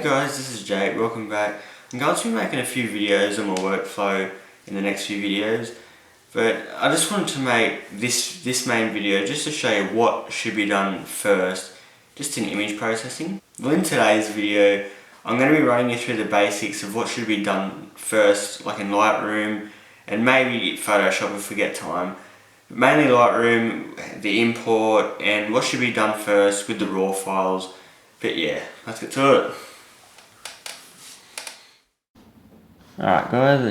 Hey guys, this is Jake, welcome back. I'm going to be making a few videos on my workflow in the next few videos, but I just wanted to make this main video just to show you what should be done first, just in image processing. Well, in today's video, I'm going to be running you through the basics of what should be done first, like in Lightroom, and maybe Photoshop if we get time. But mainly Lightroom, the import, and what should be done first with the raw files. But yeah, let's get to it. Alright guys,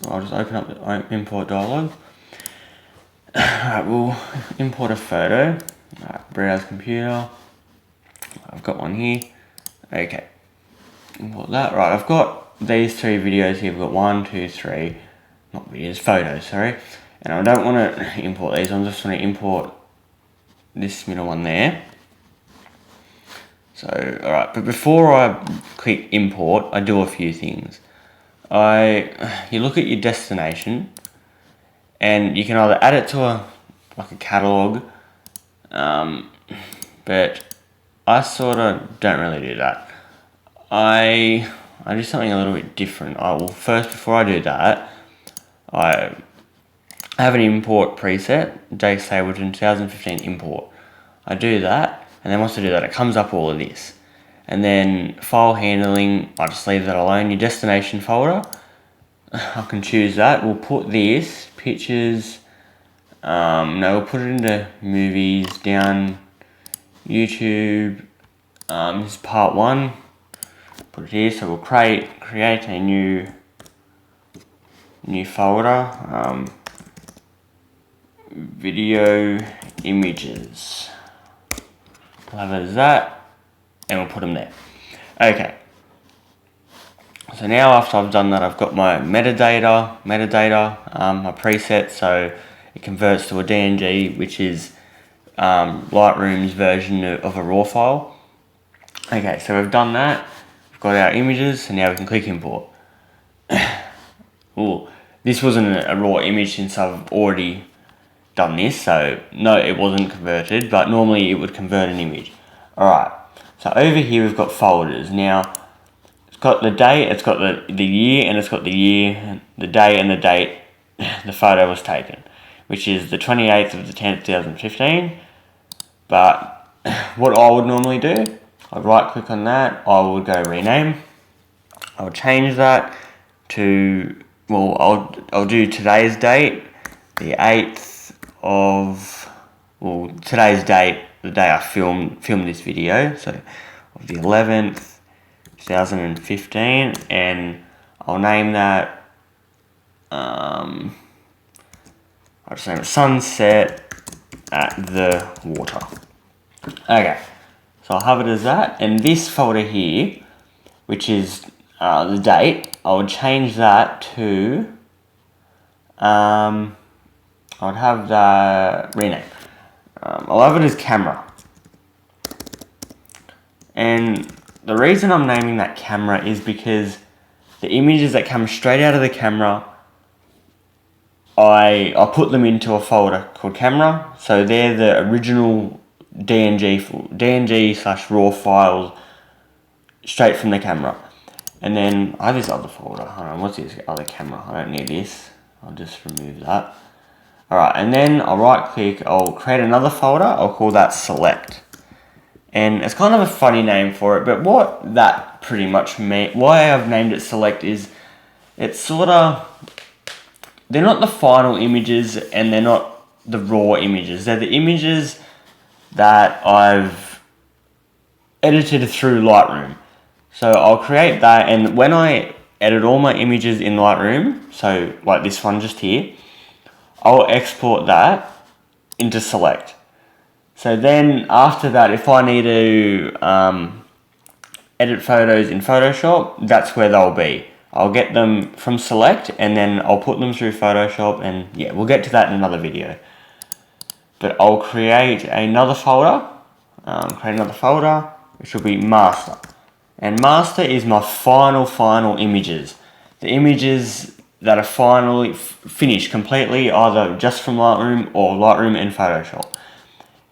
I'll just open up the import dialog. Alright, we'll import a photo. Alright, browse computer. I've got one here. Okay, import that. Right, I've got these three videos here. I've got 1, 2, 3, not videos, photos, sorry. And I don't want to import these, I'm just going to import this middle one there. So, alright, but before I click import, I do a few things. You look at your destination, and you can either add it to a catalog, but I sort of don't really do that. I do something a little bit different. First, before I do that, I have an import preset, Jake Stapleton 2015 import. I do that. And then once I do that, it comes up all of this. And then file handling, I just leave that alone. Your destination folder, I can choose that. We'll put this, pictures, we'll put it into movies, down YouTube. This is part 1. Put it here, so we'll create a new folder. Video images. We'll have it as that, and we'll put them there. Okay. So now after I've done that, I've got my metadata, my preset, so it converts to a DNG, which is Lightroom's version of a RAW file. Okay, so we've done that. We've got our images, and now we can click import. Ooh, this wasn't a RAW image since I've already done this, so no, it wasn't converted, but normally it would convert an image. Alright, so over here we've got folders. Now, it's got the date, it's got the year, and it's got the year, the day, and the date the photo was taken, which is the 28th of the 10th, 2015. But what I would normally do, I'd right click on that, I would go rename. I would change that to, well, I'll do today's date, the 8th of, well, today's date, the day I filmed this video, so of the 11th, 2015, and I'll name that, I'll just name it Sunset at the Water. Okay, so I'll have it as that, and this folder here, which is the date, I would change that to, I would have the rename. I'll have it as camera. And the reason I'm naming that camera is because the images that come straight out of the camera, I put them into a folder called camera. So they're the original DNG/RAW files straight from the camera. And then I have this other folder. Hold on, what's this other camera? I don't need this. I'll just remove that. Alright, and then I'll right click, I'll create another folder, I'll call that select. And it's kind of a funny name for it, but what that pretty much means, why I've named it select is, it's sort of, they're not the final images and they're not the raw images. They're the images that I've edited through Lightroom. So I'll create that, and when I edit all my images in Lightroom, so like this one just here, I'll export that into select. So then after that, if I need to edit photos in Photoshop, that's where they'll be. I'll get them from select, and then I'll put them through Photoshop, and yeah, we'll get to that in another video. But I'll create another folder, which will be master. And master is my final images. The images that are finally finished completely, either just from Lightroom or Lightroom and Photoshop.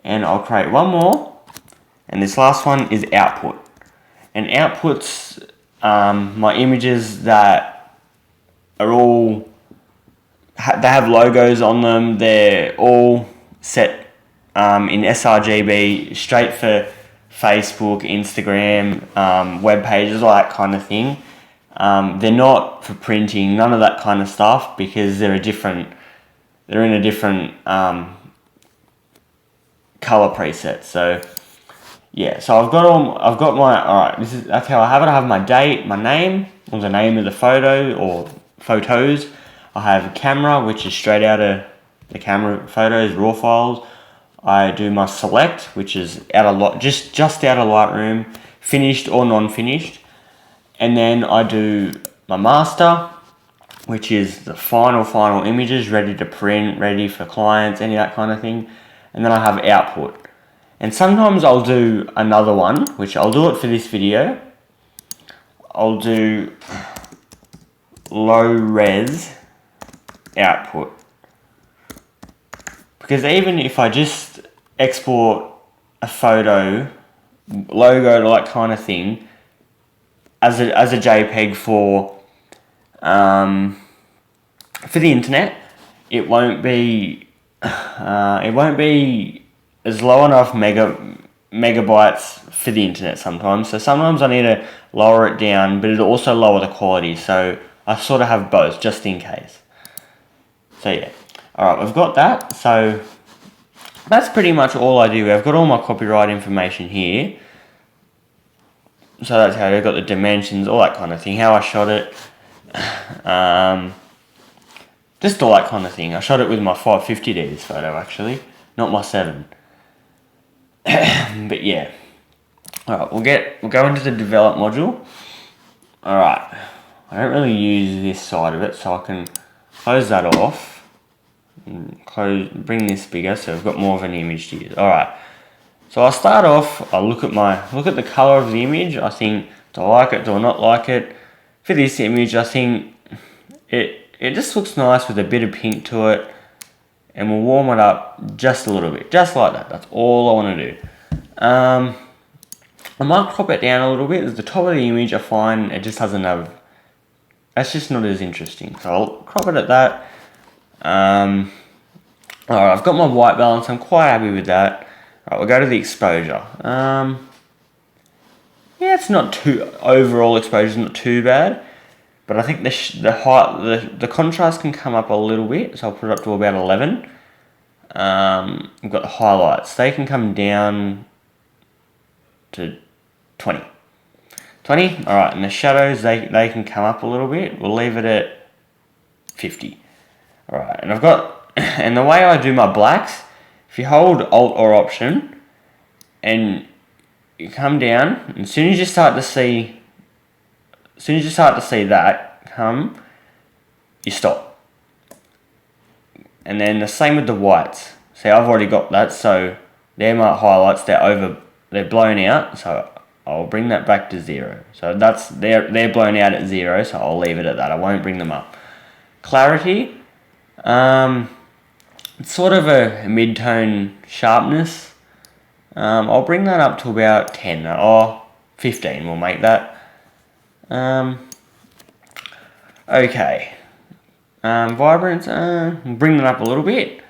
And I'll create one more, and this last one is output. And outputs my images that are all, they have logos on them, they're all set in sRGB, straight for Facebook, Instagram, web pages, all that kind of thing. They're not for printing, none of that kind of stuff, because they're in a different color preset. So yeah, so I've got my, alright, that's how I have it. I have my date, my name, or the name of the photo or photos. I have a camera, which is straight out of the camera photos, raw files. I do my select, which is just out of Lightroom, finished or non-finished. And then I do my master, which is the final images, ready to print, ready for clients, any of that kind of thing. And then I have output. And sometimes I'll do another one, which I'll do it for this video. I'll do low res output. Because even if I just export a photo, logo, that kind of thing, as a JPEG for the internet, it won't be as low enough megabytes for the internet sometimes. So sometimes I need to lower it down, but it'll also lower the quality. So I sort of have both just in case. So yeah. Alright, we've got that. So that's pretty much all I do. I've got all my copyright information here. So that's how I've got the dimensions, all that kind of thing, how I shot it. Just all that kind of thing. I shot it with my 550D, this photo actually, not my 7. But yeah. Alright, we'll go into the develop module. Alright. I don't really use this side of it, so I can close that off. And bring this bigger so we've got more of an image to use. Alright. So I'll start off, I'll look at the colour of the image. I think, do I like it, do I not like it? For this image, I think it just looks nice with a bit of pink to it. And we'll warm it up just a little bit, just like that. That's all I want to do. I might crop it down a little bit. At the top of the image, I find it just doesn't have, that's just not as interesting. So I'll crop it at that. Alright, I've got my white balance. I'm quite happy with that. Alright, we'll go to the exposure. Yeah, it's not too, overall exposure is not too bad. But I think the contrast can come up a little bit, so I'll put it up to about 11. We've got the highlights. They can come down to 20. 20, alright, and the shadows, they can come up a little bit. We'll leave it at 50. Alright, and I've got, and the way I do my blacks, if you hold Alt or Option, and you come down, and as soon as you start to see that come, you stop. And then the same with the whites. See, I've already got that, so they're my highlights, they're blown out, so I'll bring that back to 0. So they're blown out at 0, so I'll leave it at that. I won't bring them up. Clarity, it's sort of a mid-tone sharpness. I'll bring that up to about 10 or 15. We'll make that. Okay. Vibrance, we'll bring that up a little bit.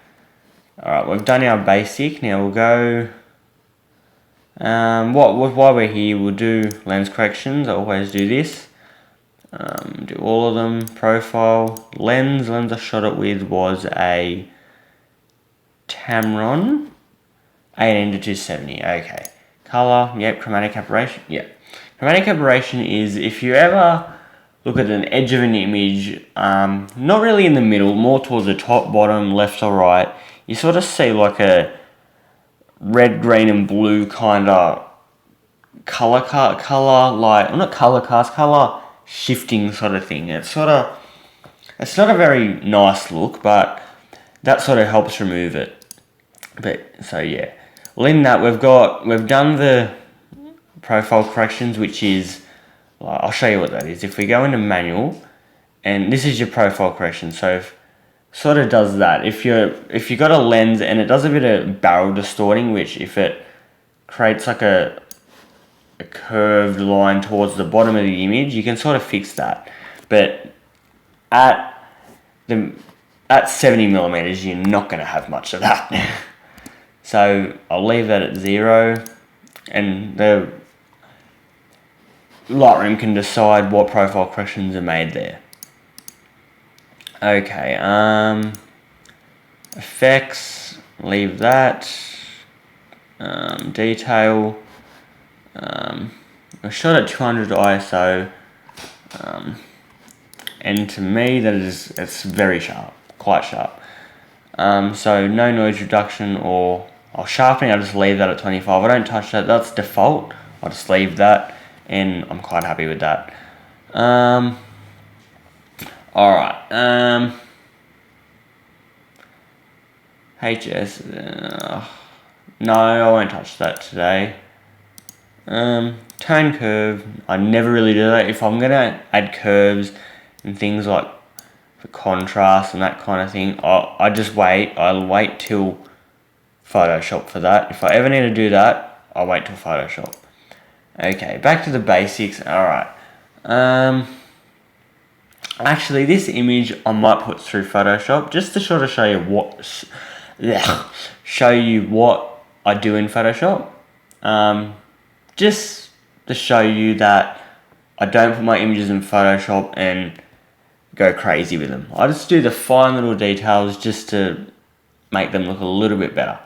Alright, we've done our basic. Now we'll go, while we're here, we'll do lens corrections. I always do this. Do all of them. Profile. Lens I shot it with was a Tamron 18-270. Okay. Color, yep. Chromatic aberration, yep. Chromatic aberration is if you ever look at an edge of an image, not really in the middle, more towards the top, bottom, left or right, you sort of see like a red, green and blue kind of color shifting sort of thing. It's not a very nice look, but that sort of helps remove it. But so yeah, well in that we've done the profile corrections, which is, I'll show you what that is. If we go into manual, and this is your profile correction, so sort of does that. If you got a lens and it does a bit of barrel distorting, which if it creates like a a curved line towards the bottom of the image, you can sort of fix that. But at 70 millimeters, you're not going to have much of that. So I'll leave that at 0, and the Lightroom can decide what profile corrections are made there. Okay, effects, leave that. Detail, I shot at 200 ISO, and to me it's very sharp, quite sharp. So no noise reduction or sharpening, I'll just leave that at 25. I don't touch that, that's default. I'll just leave that, and I'm quite happy with that. Alright, HS, no, I won't touch that today. Tone curve, I never really do that. If I'm gonna add curves and things like for contrast and that kind of thing, I just wait. I'll wait till Photoshop for that. If I ever need to do that, I'll wait till Photoshop. Okay, back to the basics. Alright. Actually, this image I might put through Photoshop just to sort of show you what I do in Photoshop. Just to show you that I don't put my images in Photoshop and go crazy with them. I just do the fine little details just to make them look a little bit better.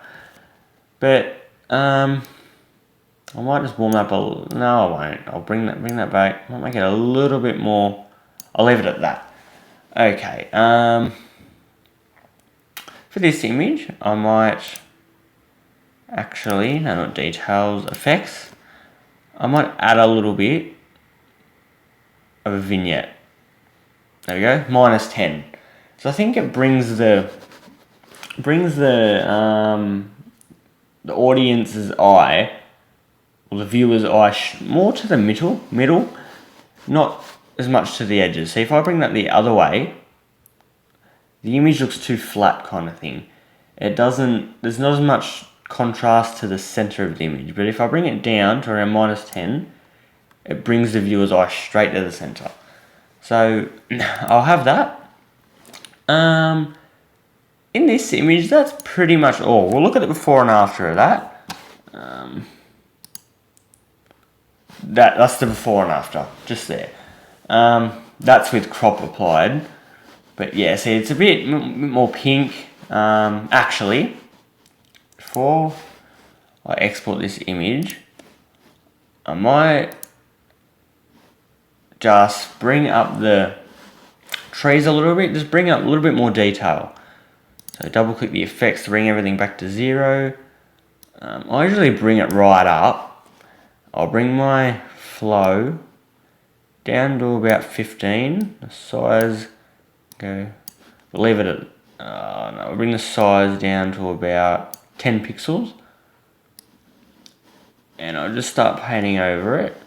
But I might just warm up no, I won't. I'll bring that back. I might make it a little bit more. I'll leave it at that. Okay. For this image, I might actually, no, not details, effects. I might add a little bit of a vignette. There we go, -10. So I think it brings the audience's eye, or the viewer's eye, more to the middle, not as much to the edges. So if I bring that the other way, the image looks too flat, kind of thing. There's not as much contrast to the center of the image. But if I bring it down to around -10, it brings the viewer's eye straight to the center. So I'll have that. In this image, that's pretty much all. We'll look at the before and after of that. That's the before and after, just there. That's with crop applied. But yeah, see, it's a bit more pink. Actually, before I export this image, I might just bring up the trees a little bit, just bring up a little bit more detail. So double click the effects to bring everything back to 0. I usually bring it right up. I'll bring my flow down to about 15. The size, we'll leave it at, no, we'll bring the size down to about 10 pixels. And I'll just start painting over it.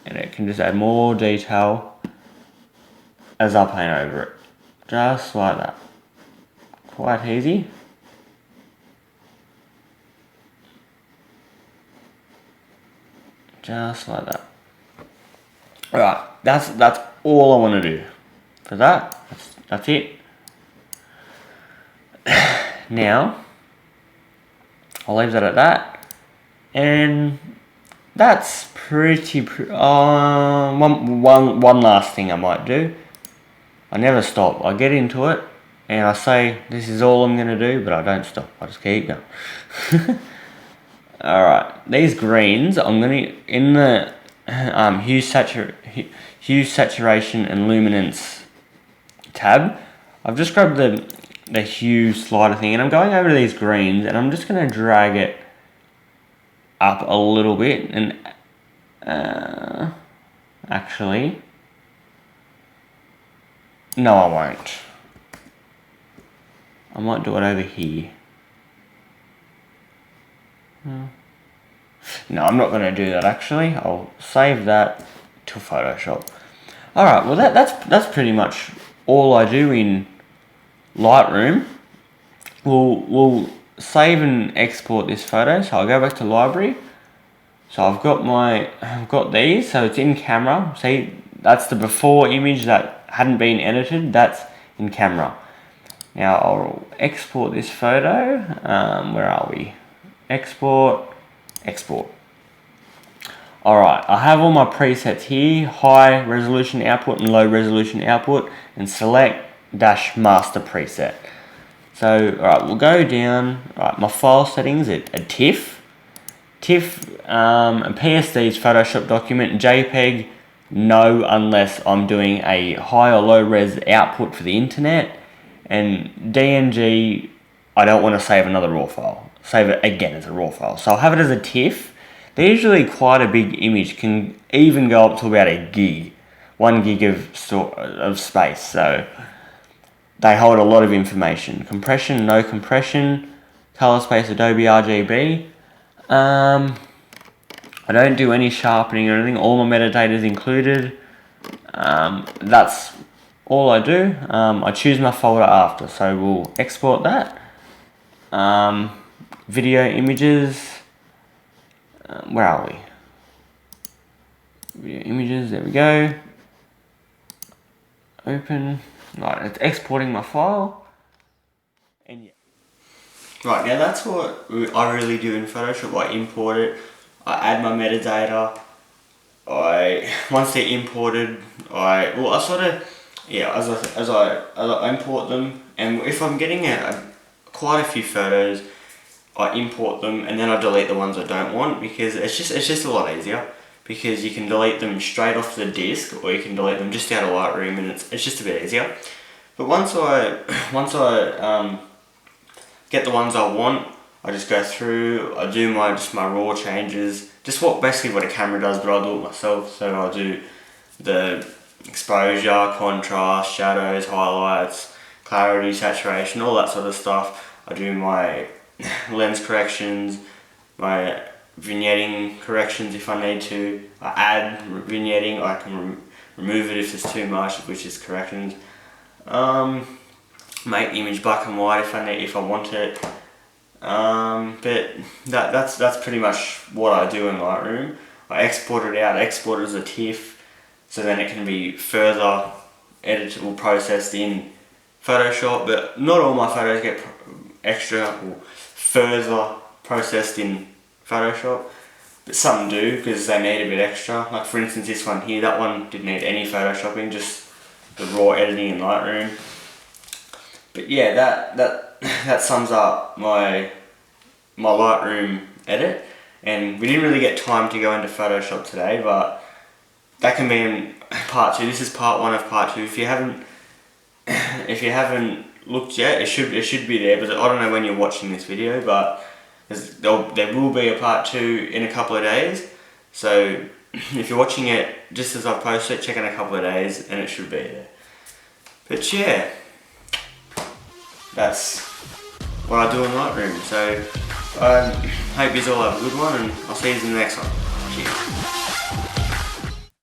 And it can just add more detail as I paint over it. Just like that. Quite easy. Just like that. Alright, that's all I want to do for that. That's it. Now, I'll leave that at that. And that's pretty one last thing I might do. I never stop. I get into it and I say this is all I'm going to do, but I don't stop. I just keep going. Alright, these greens, I'm going to, in the hue, saturation and luminance tab, I've just grabbed the hue slider thing and I'm going over to these greens and I'm just going to drag it up a little bit and actually, no, I won't. I might do it over here. No, I'm not going to do that actually. I'll save that to Photoshop. Alright, well that's pretty much all I do in Lightroom. We'll save and export this photo. So I'll go back to library. So I've got these, so it's in camera. See, that's the before image that hadn't been edited, that's in camera. Now I'll export this photo. Where are we? Export. Alright, I have all my presets here, high resolution output and low resolution output, and select -master preset. So, alright, we'll go down. Alright, my file settings a TIFF. And PSD is Photoshop document. JPEG, no, unless I'm doing a high or low res output for the internet. And DNG, I don't want to save another RAW file. Save it again as a RAW file. So I'll have it as a TIFF. They're usually quite a big image, can even go up to about a gig. 1 gig of space, so they hold a lot of information. Compression, no compression. Color space, Adobe RGB. I don't do any sharpening or anything. All my metadata is included. That's all I do. I choose my folder after, so we'll export that. Video images. Where are we? Video images, there we go. Open. Right, it's exporting my file. And yeah. Right, now that's what I really do in Photoshop. I import it, I add my metadata. Once they're imported, as I import them, and if I'm getting quite a few photos, I import them and then I delete the ones I don't want, because it's just a lot easier, because you can delete them straight off the disk, or you can delete them just out of Lightroom, and it's just a bit easier. But once I get the ones I want, I just go through, I do my raw changes, basically what a camera does, but I'll do it myself. So I'll do the exposure, contrast, shadows, highlights, clarity, saturation, all that sort of stuff. I do my lens corrections, my vignetting corrections if I need to. I add vignetting, I can remove it if it's too much, which is corrections. Make the image black and white if I want it. But that's pretty much what I do in Lightroom. I export it out, export it as a TIFF, so then it can be further editable, processed in Photoshop. But not all my photos get further processed in Photoshop, but some do, because they need a bit extra. Like for instance this one here, that one didn't need any photoshopping, just the raw editing in Lightroom. But yeah, that sums up my Lightroom edit, and we didn't really get time to go into Photoshop today, but that can be in part 2. This is part 1 of part 2. If you haven't looked yet, it should be there, but I don't know when you're watching this video, but there will be a part 2 in a couple of days. So if you're watching it just as I post it, check in a couple of days and it should be there. But yeah, that's what I do in Lightroom. So I hope you all have a good one, and I'll see you in the next one. Cheers.